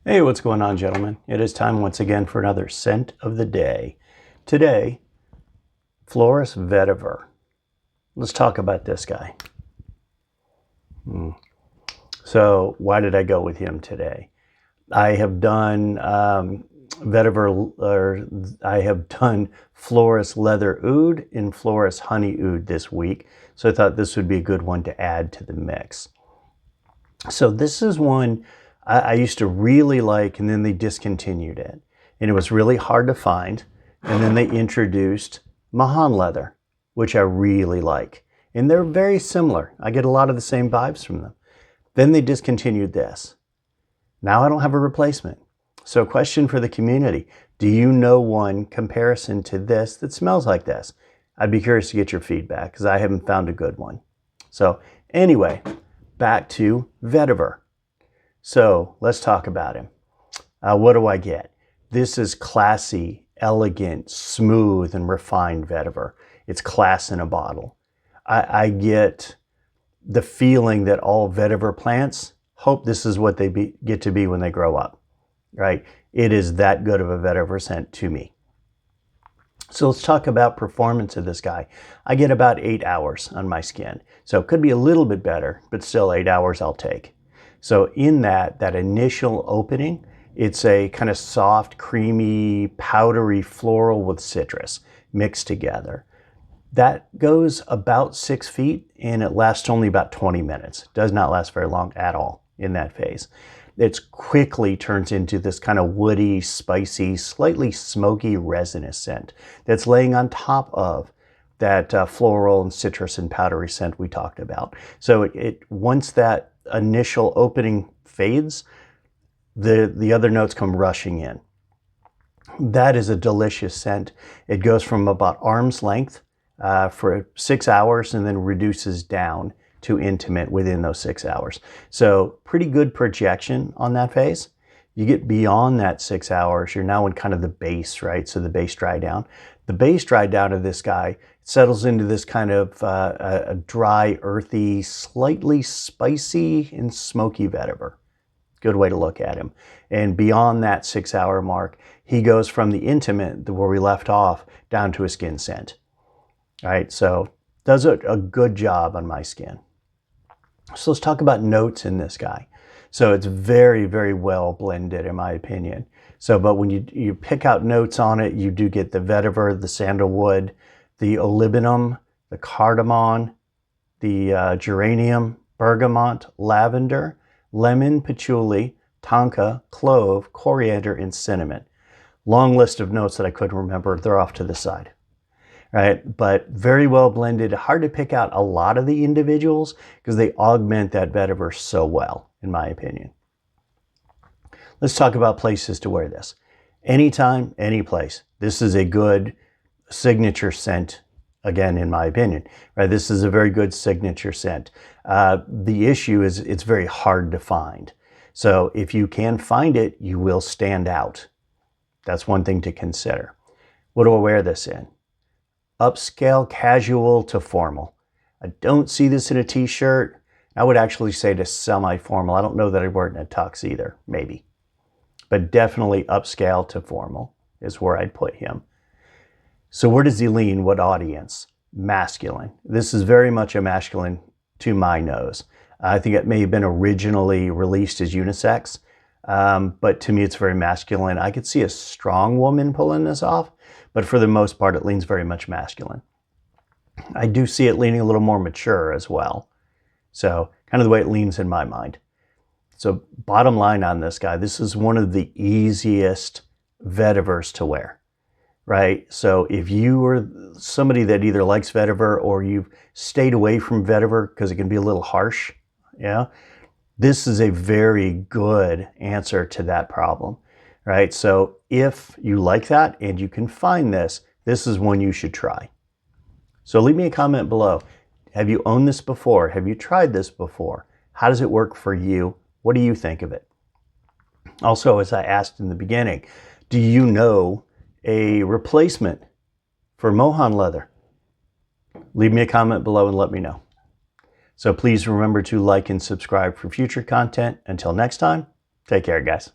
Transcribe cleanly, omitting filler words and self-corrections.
Hey, what's going on, gentlemen? It is time once again for another scent of the day. Today, Floris Vetiver. Let's talk about this guy. So, why did I go with him today? I have done Vetiver, or I have done Floris Leather Oud and Floris Honey Oud this week. So I thought this would be a good one to add to the mix. So this is one I used to really like, and then they discontinued it. And it was really hard to find. And then they introduced Mahan leather, which I really like. And they're very similar. I get a lot of the same vibes from them. Then they discontinued this. Now I don't have a replacement. So question for the community. Do you know one comparison to this that smells like this? I'd be curious to get your feedback because I haven't found a good one. So anyway, back to Vetiver. So let's talk about him. What do I get? This is classy, elegant, smooth, and refined Vetiver. It's class in a bottle. I get the feeling that all Vetiver plants hope this is what they get to be when they grow up, right? It is that good of a Vetiver scent to me. So let's talk about performance of this guy. I get about 8 hours on my skin. So it could be a little bit better, but still 8 hours I'll take. So in that initial opening, it's a kind of soft, creamy, powdery floral with citrus mixed together. That goes about 6 feet and it lasts only about 20 minutes. Does not last very long at all in that phase. It quickly turns into this kind of woody, spicy, slightly smoky, resinous scent that's laying on top of that floral and citrus and powdery scent we talked about. So once that initial opening fades, the other notes come rushing in. That is a delicious scent. It goes from about arm's length for 6 hours and then reduces down to intimate within those 6 hours. So pretty good projection on that phase. You get beyond that 6 hours, you're now in kind of the base, right? So the base dry down. The base dry down of this guy settles into this kind of a dry, earthy, slightly spicy and smoky Vetiver. Good way to look at him. And beyond that 6 hour mark, he goes from the intimate, where we left off, down to a skin scent. All right, so does a good job on my skin. So let's talk about notes in this guy. So it's very, very well blended in my opinion. So, but when you pick out notes on it, you do get the vetiver, the sandalwood, the olibanum, the cardamom, the geranium, bergamot, lavender, lemon, patchouli, tonka, clove, coriander, and cinnamon. Long list of notes that I couldn't remember. They're off to the side. Right, but very well blended. Hard to pick out a lot of the individuals because they augment that vetiver so well, in my opinion. Let's talk about places to wear this. Anytime, any place. This is a good signature scent, again, in my opinion. Right, this is a very good signature scent. The issue is it's very hard to find. So if you can find it, you will stand out. That's one thing to consider. What do I wear this in? Upscale, casual to formal. I don't see this in a t-shirt. I would actually say to semi-formal. I don't know that I'd wear it in a tux either, maybe. But definitely upscale to formal is where I'd put him. So where does he lean? What audience? Masculine. This is very much a masculine to my nose. I think it may have been originally released as unisex, but to me it's very masculine. I could see a strong woman pulling this off, but for the most part, it leans very much masculine. I do see it leaning a little more mature as well. So kind of the way it leans in my mind. So bottom line on this guy, this is one of the easiest vetivers to wear, right? So if you are somebody that either likes vetiver or you've stayed away from vetiver because it can be a little harsh, yeah, this is a very good answer to that problem. Right, so if you like that and you can find this, this is one you should try. So leave me a comment below. Have you owned this before? Have you tried this before? How does it work for you? What do you think of it? Also, as I asked in the beginning, do you know a replacement for Mahan leather? Leave me a comment below and let me know. So please remember to like and subscribe for future content. Until next time, take care, guys.